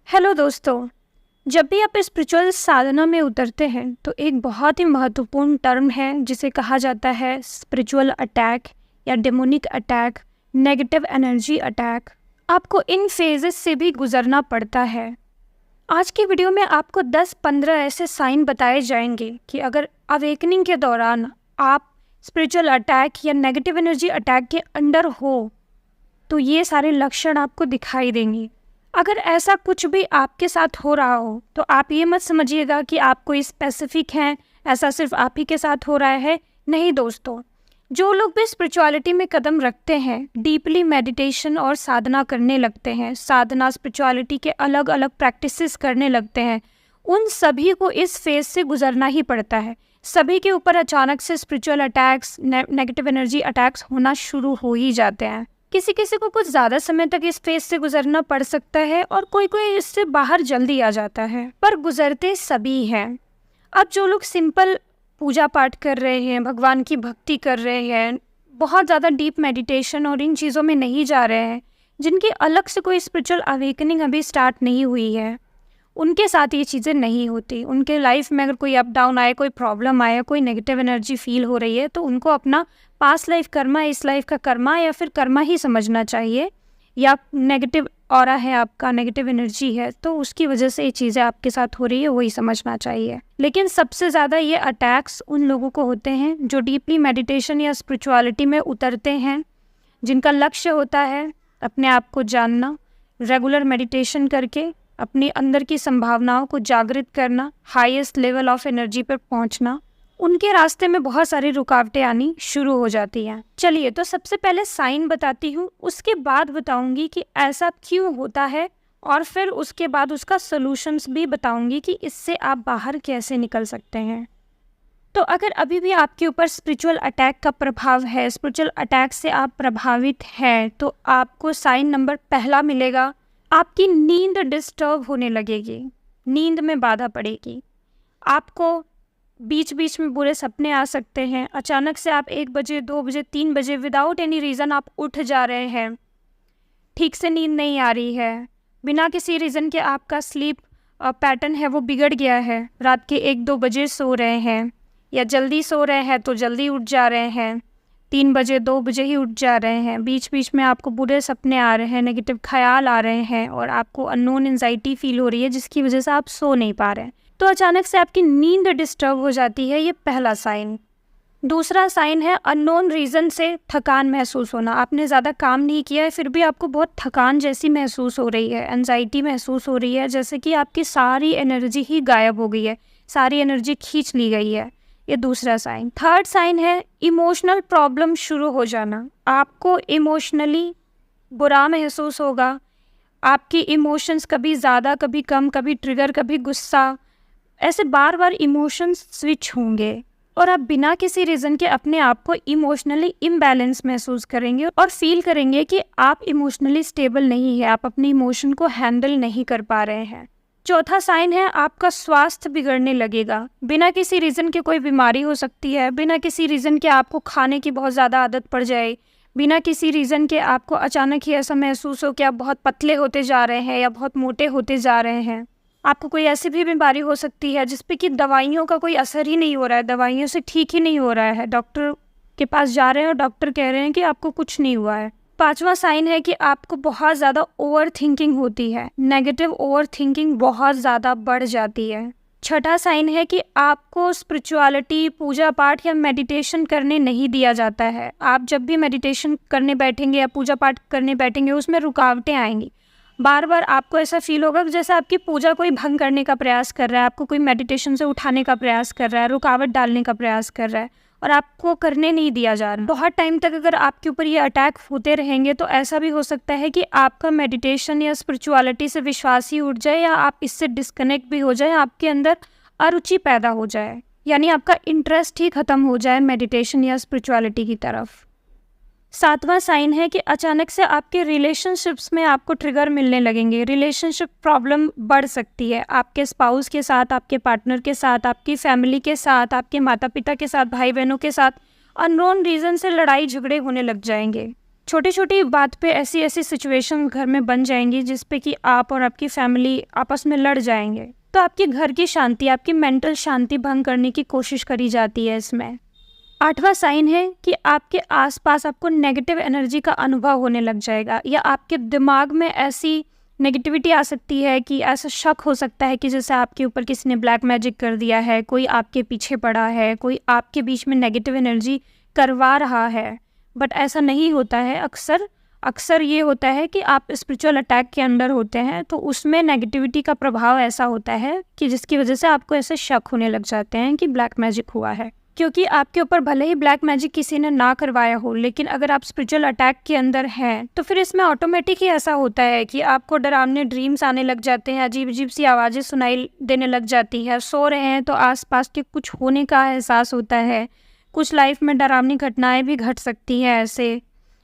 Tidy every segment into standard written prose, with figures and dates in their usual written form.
Hello दोस्तों। जब भी आप स्पिरिचुअल साधना में उतरते हैं तो एक बहुत ही महत्वपूर्ण टर्म है जिसे कहा जाता है स्पिरिचुअल अटैक या demonic attack, negative energy attack. आपको इन फेजेस से भी गुजरना पड़ता है। आज की वीडियो में आपको 10-15 ऐसे साइन बताए जाएंगे कि अगर अवेकनिंग के दौरान आप स्पिरिचुअल अटैक या नेगेटिव एनर्जी अटैक के अंडर हो तो ये सारे लक्षण आपको दिखाई देंगे। अगर ऐसा कुछ भी आपके साथ हो रहा हो तो आप ये मत समझिएगा कि आप कोई स्पेसिफिक हैं, ऐसा सिर्फ आप ही के साथ हो रहा है। नहीं दोस्तों, जो लोग भी स्पिरिचुअलिटी में कदम रखते हैं, डीपली मेडिटेशन और साधना करने लगते हैं, साधना स्पिरिचुअलिटी के अलग अलग प्रैक्टिसेस करने लगते हैं, उन सभी को इस फेज से गुजरना ही पड़ता है। सभी के ऊपर अचानक से spiritual attacks, negative energy attacks होना शुरू हो ही जाते हैं। किसी किसी को कुछ ज़्यादा समय तक इस फेज से गुजरना पड़ सकता है और कोई कोई इससे बाहर जल्दी आ जाता है, पर गुजरते सभी हैं। अब जो लोग सिंपल पूजा पाठ कर रहे हैं, भगवान की भक्ति कर रहे हैं, बहुत ज़्यादा डीप मेडिटेशन और इन चीज़ों में नहीं जा रहे हैं, जिनकी अलग से कोई स्पिरिचुअल अवेकनिंग अभी स्टार्ट नहीं हुई है, उनके साथ ये चीज़ें नहीं होती। उनके लाइफ में अगर कोई अप डाउन आए, कोई प्रॉब्लम आए, कोई नेगेटिव एनर्जी फील हो रही है तो उनको अपना पास्ट लाइफ कर्मा, इस लाइफ का कर्मा या फिर कर्मा ही समझना चाहिए, या नेगेटिव ऑरा है आपका, नेगेटिव एनर्जी है तो उसकी वजह से ये चीज़ें आपके साथ हो रही है, वही समझना चाहिए। लेकिन सबसे ज़्यादा ये अटैक्स उन लोगों को होते हैं जो डीपली मेडिटेशन या स्पिरिचुअलिटी में उतरते हैं, जिनका लक्ष्य होता है अपने आप को जानना, रेगुलर मेडिटेशन करके अपनी अंदर की संभावनाओं को जागृत करना, हाईएस्ट लेवल ऑफ एनर्जी पर पहुंचना। उनके रास्ते में बहुत सारी रुकावटें आनी शुरू हो जाती हैं। चलिए, तो सबसे पहले साइन बताती हूँ, उसके बाद बताऊंगी कि ऐसा क्यों होता है और फिर उसके बाद उसका सॉल्यूशंस भी बताऊंगी कि इससे आप बाहर कैसे निकल सकते हैं। तो अगर अभी भी आपके ऊपर स्पिरिचुअल अटैक का प्रभाव है, स्पिरिचुअल अटैक से आप प्रभावित हैं, तो आपको साइन नंबर पहला मिलेगा, आपकी नींद डिस्टर्ब होने लगेगी, नींद में बाधा पड़ेगी। आपको बीच बीच में बुरे सपने आ सकते हैं। अचानक से आप 1 बजे, 2 बजे, 3 बजे विदाउट एनी रीज़न आप उठ जा रहे हैं, ठीक से नींद नहीं आ रही है, बिना किसी रीज़न के आपका स्लीप पैटर्न है वो बिगड़ गया है, रात के 1-2 बजे सो रहे हैं, या जल्दी सो रहे हैं तो जल्दी उठ जा रहे हैं, 3 बजे 2 बजे ही उठ जा रहे हैं, बीच बीच में आपको बुरे सपने आ रहे हैं, नेगेटिव ख्याल आ रहे हैं और आपको अननोन एंजाइटी फील हो रही है जिसकी वजह से आप सो नहीं पा रहे हैं, तो अचानक से आपकी नींद डिस्टर्ब हो जाती है। ये पहला साइन। दूसरा साइन है अननोन रीज़न से थकान महसूस होना। आपने ज़्यादा काम नहीं किया है फिर भी आपको बहुत थकान जैसी महसूस हो रही है, एंजाइटी महसूस हो रही है, जैसे कि आपकी सारी एनर्जी ही गायब हो गई है, सारी एनर्जी खींच ली गई है। ये दूसरा साइन। थर्ड साइन है इमोशनल प्रॉब्लम शुरू हो जाना। आपको इमोशनली बुरा महसूस होगा, आपकी इमोशंस कभी ज़्यादा, कभी कम, कभी ट्रिगर, कभी गुस्सा, ऐसे बार बार इमोशंस स्विच होंगे और आप बिना किसी रीज़न के अपने आप को इमोशनली इम्बैलेंस महसूस करेंगे और फील करेंगे कि आप इमोशनली स्टेबल नहीं है, आप अपने इमोशन को हैंडल नहीं कर पा रहे हैं। चौथा साइन है आपका स्वास्थ्य बिगड़ने लगेगा। बिना किसी रीज़न के कोई बीमारी हो सकती है, बिना किसी रीज़न के आपको खाने की बहुत ज़्यादा आदत पड़ जाए, बिना किसी रीज़न के आपको अचानक ही ऐसा महसूस हो कि आप बहुत पतले होते जा रहे हैं या बहुत मोटे होते जा रहे हैं। आपको कोई ऐसी भी बीमारी हो सकती है जिस पे कि दवाइयों का कोई असर ही नहीं हो रहा है, दवाइयों से ठीक ही नहीं हो रहा है, डॉक्टर के पास जा रहे हैं और डॉक्टर कह रहे हैं कि आपको कुछ नहीं हुआ है। पांचवा साइन है कि आपको बहुत ज़्यादा ओवर थिंकिंग होती है, नेगेटिव ओवर थिंकिंग बहुत ज़्यादा बढ़ जाती है। छठा साइन है कि आपको स्पिरिचुअलिटी, पूजा पाठ या मेडिटेशन करने नहीं दिया जाता है। आप जब भी मेडिटेशन करने बैठेंगे या पूजा पाठ करने बैठेंगे उसमें रुकावटें आएंगी। बार बार आपको ऐसा फील होगा कि जैसे आपकी पूजा कोई भंग करने का प्रयास कर रहा है, आपको कोई मेडिटेशन से उठाने का प्रयास कर रहा है, रुकावट डालने का प्रयास कर रहा है और आपको करने नहीं दिया जा रहा। बहुत टाइम तक अगर आपके ऊपर ये अटैक होते रहेंगे तो ऐसा भी हो सकता है कि आपका मेडिटेशन या स्पिरिचुअलिटी से विश्वास ही उठ जाए या आप इससे डिस्कनेक्ट भी हो जाए, आपके अंदर अरुचि पैदा हो जाए, यानी आपका इंटरेस्ट ही खत्म हो जाए मेडिटेशन या स्पिरिचुअलिटी की तरफ। सातवां साइन है कि अचानक से आपके रिलेशनशिप्स में आपको ट्रिगर मिलने लगेंगे, रिलेशनशिप प्रॉब्लम बढ़ सकती है, आपके स्पाउस के साथ, आपके पार्टनर के साथ, आपकी फैमिली के साथ, आपके माता पिता के साथ, भाई बहनों के साथ अननोन रीज़न से लड़ाई झगड़े होने लग जाएंगे। छोटी छोटी बात पे ऐसी ऐसी सिचुएशन घर में बन जाएंगी जिस पे कि आप और आपकी फैमिली आपस में लड़ जाएंगे। तो आपके घर की शांति, आपकी मेंटल शांति भंग करने की कोशिश करी जाती है इसमें। 8वां साइन है कि आपके आसपास आपको नेगेटिव एनर्जी का अनुभव होने लग जाएगा, या आपके दिमाग में ऐसी नेगेटिविटी आ सकती है कि ऐसा शक हो सकता है कि जैसे आपके ऊपर किसी ने ब्लैक मैजिक कर दिया है, कोई आपके पीछे पड़ा है, कोई आपके बीच में नेगेटिव एनर्जी करवा रहा है। बट ऐसा नहीं होता है। अक्सर ये होता है कि आप स्पिरिचुअल अटैक के अंडर होते हैं, तो उसमें नेगेटिविटी का प्रभाव ऐसा होता है कि जिसकी वजह से आपको ऐसे शक होने लग जाते हैं कि ब्लैक मैजिक हुआ है। क्योंकि आपके ऊपर भले ही ब्लैक मैजिक किसी ने ना करवाया हो, लेकिन अगर आप स्पिरिचुअल अटैक के अंदर हैं तो फिर इसमें ऑटोमेटिक ही ऐसा होता है कि आपको डरावने ड्रीम्स आने लग जाते हैं, अजीब अजीब सी आवाज़ें सुनाई देने लग जाती है। सो रहे हैं तो आसपास के कुछ होने का एहसास होता है। कुछ लाइफ में डरावनी घटनाएं भी घट सकती हैं, ऐसे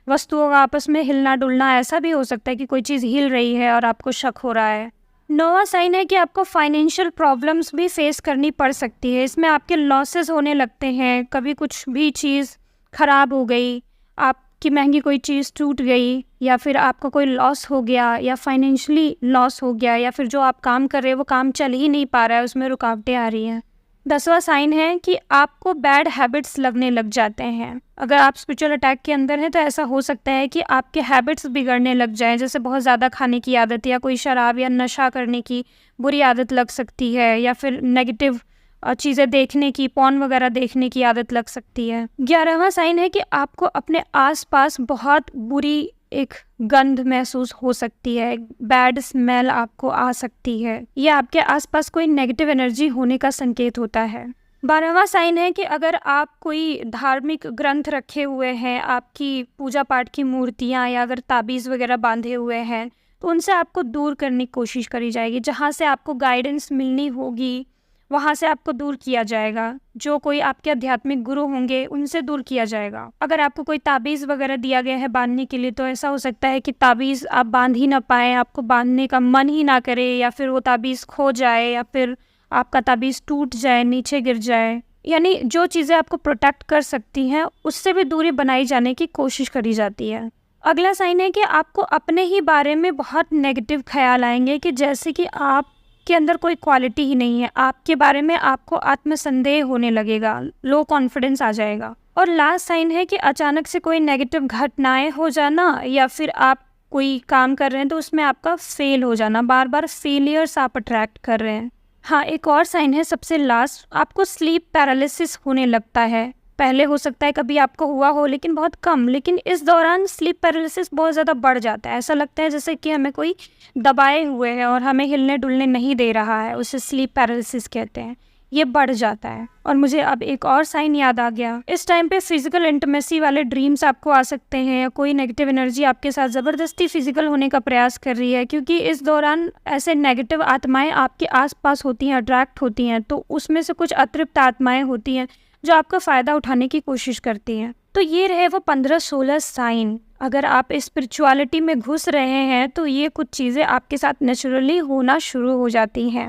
वस्तुओं का आपस में हिलना डुलना, ऐसा भी हो सकता है कि कोई चीज़ हिल रही है और आपको शक हो रहा है। 9वां साइन है कि आपको फाइनेंशियल प्रॉब्लम्स भी फेस करनी पड़ सकती है। इसमें आपके लॉसेस होने लगते हैं। कभी कुछ भी चीज़ ख़राब हो गई, आपकी महंगी कोई चीज़ टूट गई, या फिर आपका कोई लॉस हो गया, या फाइनेंशियली लॉस हो गया, या फिर जो आप काम कर रहे हैं वो काम चल ही नहीं पा रहा है, उसमें रुकावटें आ रही हैं। 10वां साइन है कि आपको बैड हैबिट्स लगने लग जाते हैं। अगर आप स्पिरिचुअल अटैक के अंदर हैं तो ऐसा हो सकता है कि आपके हैबिट्स बिगड़ने लग जाएं, जैसे बहुत ज़्यादा खाने की आदत, या कोई शराब या नशा करने की बुरी आदत लग सकती है, या फिर नेगेटिव चीज़ें देखने की, पॉर्न वगैरह देखने की आदत लग सकती है। 11वां साइन है कि आपको अपने आसपास बहुत बुरी एक गंध महसूस हो सकती है, बैड स्मेल आपको आ सकती है। यह आपके आसपास कोई नेगेटिव एनर्जी होने का संकेत होता है। 12वां साइन है कि अगर आप कोई धार्मिक ग्रंथ रखे हुए हैं, आपकी पूजा पाठ की मूर्तियाँ या अगर ताबीज़ वगैरह बांधे हुए हैं, तो उनसे आपको दूर करने की कोशिश करी जाएगी। जहाँ से आपको गाइडेंस मिलनी होगी वहाँ से आपको दूर किया जाएगा। जो कोई आपके आध्यात्मिक गुरु होंगे उनसे दूर किया जाएगा। अगर आपको कोई ताबीज़ वगैरह दिया गया है बांधने के लिए, तो ऐसा हो सकता है कि ताबीज़ आप बांध ही ना पाएँ, आपको बांधने का मन ही ना करे, या फिर वो ताबीज़ खो जाए, या फिर आपका ताबीज़ टूट जाए, नीचे गिर जाए। यानी जो चीज़ें आपको प्रोटेक्ट कर सकती हैं उससे भी दूरी बनाई जाने की कोशिश करी जाती है। अगला साइन है कि आपको अपने ही बारे में बहुत नेगेटिव ख्याल आएंगे, कि जैसे कि आप के अंदर कोई क्वालिटी ही नहीं है। आपके बारे में आपको आत्मसंदेह होने लगेगा, लो कॉन्फिडेंस आ जाएगा। और लास्ट साइन है कि अचानक से कोई नेगेटिव घटनाएं हो जाना, या फिर आप कोई काम कर रहे हैं तो उसमें आपका फेल हो जाना, बार बार फेलियर्स आप अट्रैक्ट कर रहे हैं। हाँ, एक और साइन है सबसे लास्ट, आपको स्लीप पैरालिसिस होने लगता है। पहले हो सकता है कभी आपको हुआ हो लेकिन बहुत कम, लेकिन इस दौरान स्लीप पैरालिसिस बहुत ज़्यादा बढ़ जाता है। ऐसा लगता है जैसे कि हमें कोई दबाए हुए है और हमें हिलने डुलने नहीं दे रहा है, उसे स्लीप पैरालिसिस कहते हैं। ये बढ़ जाता है। और मुझे अब एक और साइन याद आ गया, इस टाइम पे फिजिकल इंटीमेसी वाले ड्रीम्स आपको आ सकते हैं, या कोई नेगेटिव एनर्जी आपके साथ ज़बरदस्ती फिजिकल होने का प्रयास कर रही है, क्योंकि इस दौरान ऐसे नेगेटिव आत्माएं आपके आसपास होती हैं, अट्रैक्ट होती हैं। तो उसमें से कुछ अतृप्त आत्माएं होती हैं जो आपका फ़ायदा उठाने की कोशिश करती हैं। तो ये रहे वो 15-16 साइन। अगर आप स्पिरिचुअलिटी में घुस रहे हैं तो ये कुछ चीज़ें आपके साथ नेचुरली होना शुरू हो जाती हैं।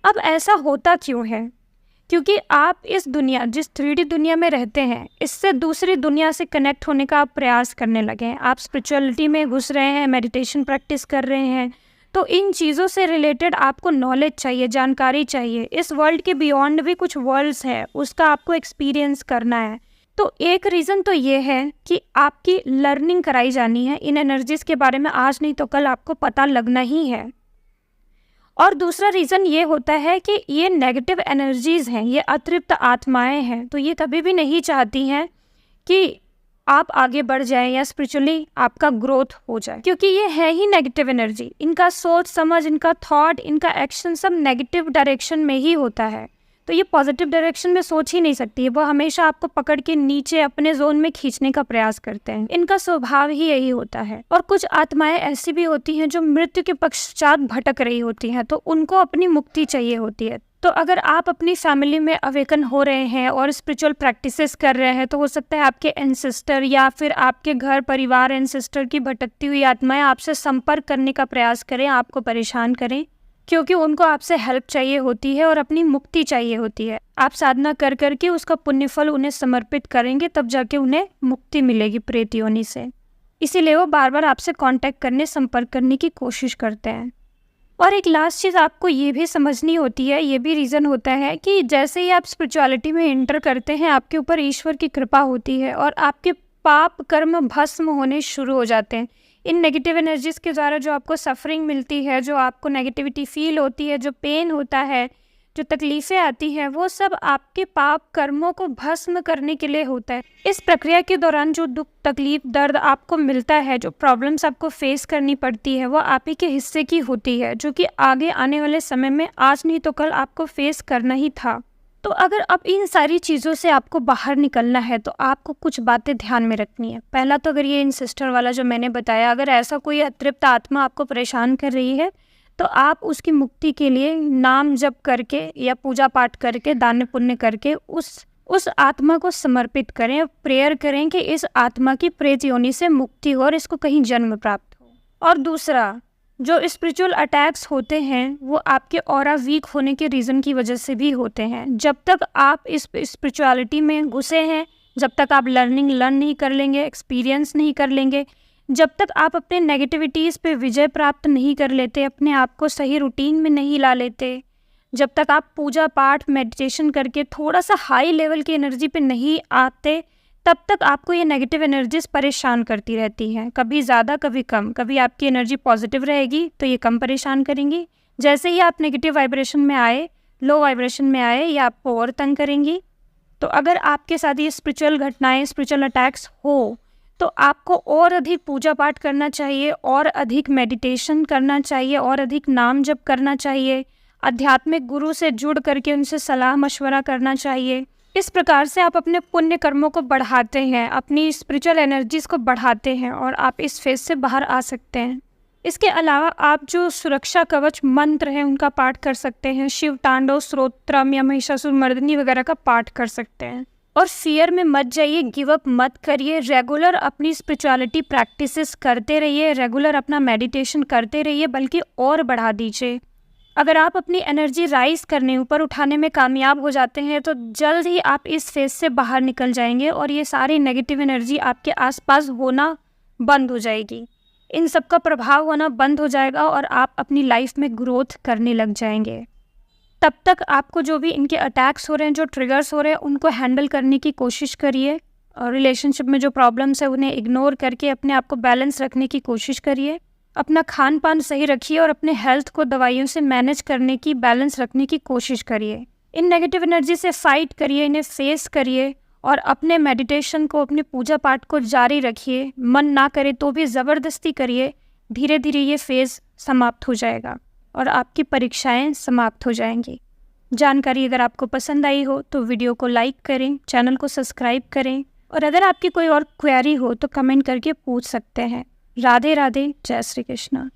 अब ऐसा होता क्यों है? क्योंकि आप इस दुनिया, जिस 3D दुनिया में रहते हैं, इससे दूसरी दुनिया से कनेक्ट होने का आप प्रयास करने लगे हैं। आप स्पिरिचुअलिटी में घुस रहे हैं, मेडिटेशन प्रैक्टिस कर रहे हैं, तो इन चीज़ों से रिलेटेड आपको नॉलेज चाहिए, जानकारी चाहिए। इस वर्ल्ड के बियॉन्ड भी कुछ वर्ल्ड्स है, उसका आपको एक्सपीरियंस करना है। तो एक रीज़न तो ये है कि आपकी लर्निंग कराई जानी है। इन एनर्जीज़ के बारे में आज नहीं तो कल आपको पता लगना ही है। और दूसरा रीज़न ये होता है कि ये नेगेटिव एनर्जीज़ हैं, ये अतृप्त आत्माएं हैं, तो ये कभी भी नहीं चाहती हैं कि आप आगे बढ़ जाएं या स्पिरिचुअली आपका ग्रोथ हो जाए, क्योंकि ये है ही नेगेटिव एनर्जी। इनका सोच समझ, इनका थॉट, इनका एक्शन सब नेगेटिव डायरेक्शन में ही होता है। तो ये पॉजिटिव डायरेक्शन में सोच ही नहीं सकती है। वो हमेशा आपको पकड़ के नीचे अपने जोन में खींचने का प्रयास करते हैं। इनका स्वभाव ही यही होता है। और कुछ आत्माएं ऐसी भी होती हैं जो मृत्यु के पश्चात भटक रही होती हैं, तो उनको अपनी मुक्ति चाहिए होती है। तो अगर आप अपनी फैमिली में अवेकन हो रहे हैं और स्पिरिचुअल प्रैक्टिसेस कर रहे हैं, तो हो सकता है आपके एंसेस्टर या फिर आपके घर परिवार एंसेस्टर की भटकती हुई आत्माएं आपसे संपर्क करने का प्रयास करें, आपको परेशान करें, क्योंकि उनको आपसे हेल्प चाहिए होती है और अपनी मुक्ति चाहिए होती है। आप साधना कर करके उसका पुण्य फल उन्हें समर्पित करेंगे, तब जाके उन्हें मुक्ति मिलेगी प्रेत योनि से। इसीलिए वो बार बार आपसे कांटेक्ट करने, संपर्क करने की कोशिश करते हैं। और एक लास्ट चीज़ आपको ये भी समझनी होती है, ये भी रीज़न होता है कि जैसे ही आप स्पिरिचुअलिटी में एंटर करते हैं, आपके ऊपर ईश्वर की कृपा होती है और आपके पाप कर्म भस्म होने शुरू हो जाते हैं। इन नेगेटिव एनर्जीज़ के द्वारा जो आपको सफरिंग मिलती है, जो आपको नेगेटिविटी फील होती है, जो पेन होता है, जो तकलीफ़ें आती हैं, वो सब आपके पाप कर्मों को भस्म करने के लिए होता है। इस प्रक्रिया के दौरान जो दुख, तकलीफ़, दर्द आपको मिलता है, जो प्रॉब्लम्स आपको फेस करनी पड़ती है, वो आप ही के हिस्से की होती है, जो कि आगे आने वाले समय में आज नहीं तो कल आपको फेस करना ही था। तो अगर अब इन सारी चीज़ों से आपको बाहर निकलना है तो आपको कुछ बातें ध्यान में रखनी है। पहला तो अगर ये इंसिस्टर वाला जो मैंने बताया, अगर ऐसा कोई अतृप्त आत्मा आपको परेशान कर रही है तो आप उसकी मुक्ति के लिए नाम जप करके या पूजा पाठ करके, दान पुण्य करके उस आत्मा को समर्पित करें, प्रेयर करें कि इस आत्मा की प्रेत योनि से मुक्ति हो और इसको कहीं जन्म प्राप्त हो। और दूसरा, जो स्पिरिचुअल अटैक्स होते हैं वो आपके ऑरा वीक होने के रीज़न की वजह से भी होते हैं। जब तक आप इस स्पिरिचुअलिटी में घुसे हैं, जब तक आप लर्न नहीं कर लेंगे, एक्सपीरियंस नहीं कर लेंगे, जब तक आप अपने नेगेटिविटीज़ पे विजय प्राप्त नहीं कर लेते, अपने आप को सही रूटीन में नहीं ला लेते, जब तक आप पूजा पाठ मेडिटेशन करके थोड़ा सा हाई लेवल की एनर्जी पे नहीं आते, तब तक आपको ये नेगेटिव एनर्जीज परेशान करती रहती हैं। कभी ज़्यादा, कभी कम। कभी आपकी एनर्जी पॉजिटिव रहेगी तो ये कम परेशान करेंगी। जैसे ही आप नेगेटिव वाइब्रेशन में आए, लो वाइब्रेशन में आए, ये आपको और तंग करेंगी। तो अगर आपके साथ ये स्पिरिचुअल घटनाएँ, स्पिरिचुअल अटैक्स हो तो आपको और अधिक पूजा पाठ करना चाहिए, और अधिक मेडिटेशन करना चाहिए, और अधिक नाम जप करना चाहिए, आध्यात्मिक गुरु से जुड़ करके उनसे सलाह मशवरा करना चाहिए। इस प्रकार से आप अपने पुण्य कर्मों को बढ़ाते हैं, अपनी स्पिरिचुअल एनर्जीज़ को बढ़ाते हैं और आप इस फेज से बाहर आ सकते हैं। इसके अलावा आप जो सुरक्षा कवच मंत्र हैं उनका पाठ कर सकते हैं, शिव तांडव स्तोत्रम या महिषासुर मर्दिनी वगैरह का पाठ कर सकते हैं। और फियर में मत जाइए, गिव अप मत करिए, रेगुलर अपनी स्पिरिचुअलिटी प्रैक्टिसेस करते रहिए, रेगुलर अपना मेडिटेशन करते रहिए, बल्कि और बढ़ा दीजिए। अगर आप अपनी एनर्जी राइज करने, ऊपर उठाने में कामयाब हो जाते हैं तो जल्द ही आप इस फेज से बाहर निकल जाएंगे और ये सारी नेगेटिव एनर्जी आपके आसपास होना बंद हो जाएगी, इन सब का प्रभाव होना बंद हो जाएगा और आप अपनी लाइफ में ग्रोथ करने लग जाएंगे। तब तक आपको जो भी इनके अटैक्स हो रहे हैं, जो ट्रिगर्स हो रहे हैं, उनको हैंडल करने की कोशिश करिए, और रिलेशनशिप में जो प्रॉब्लम्स है उन्हें इग्नोर करके अपने आप को बैलेंस रखने की कोशिश करिए। अपना खान पान सही रखिए और अपने हेल्थ को दवाइयों से मैनेज करने की, बैलेंस रखने की कोशिश करिए। इन नेगेटिव एनर्जी से फाइट करिए, इन्हें फेस करिए और अपने मेडिटेशन को, अपने पूजा पाठ को जारी रखिए। मन ना करे तो भी ज़बरदस्ती करिए, धीरे धीरे ये फेज़ समाप्त हो जाएगा और आपकी परीक्षाएं समाप्त हो जाएंगी। जानकारी अगर आपको पसंद आई हो तो वीडियो को लाइक करें, चैनल को सब्सक्राइब करें, और अगर आपकी कोई और क्वेरी हो तो कमेंट करके पूछ सकते हैं। राधे राधे, जय श्री कृष्णा।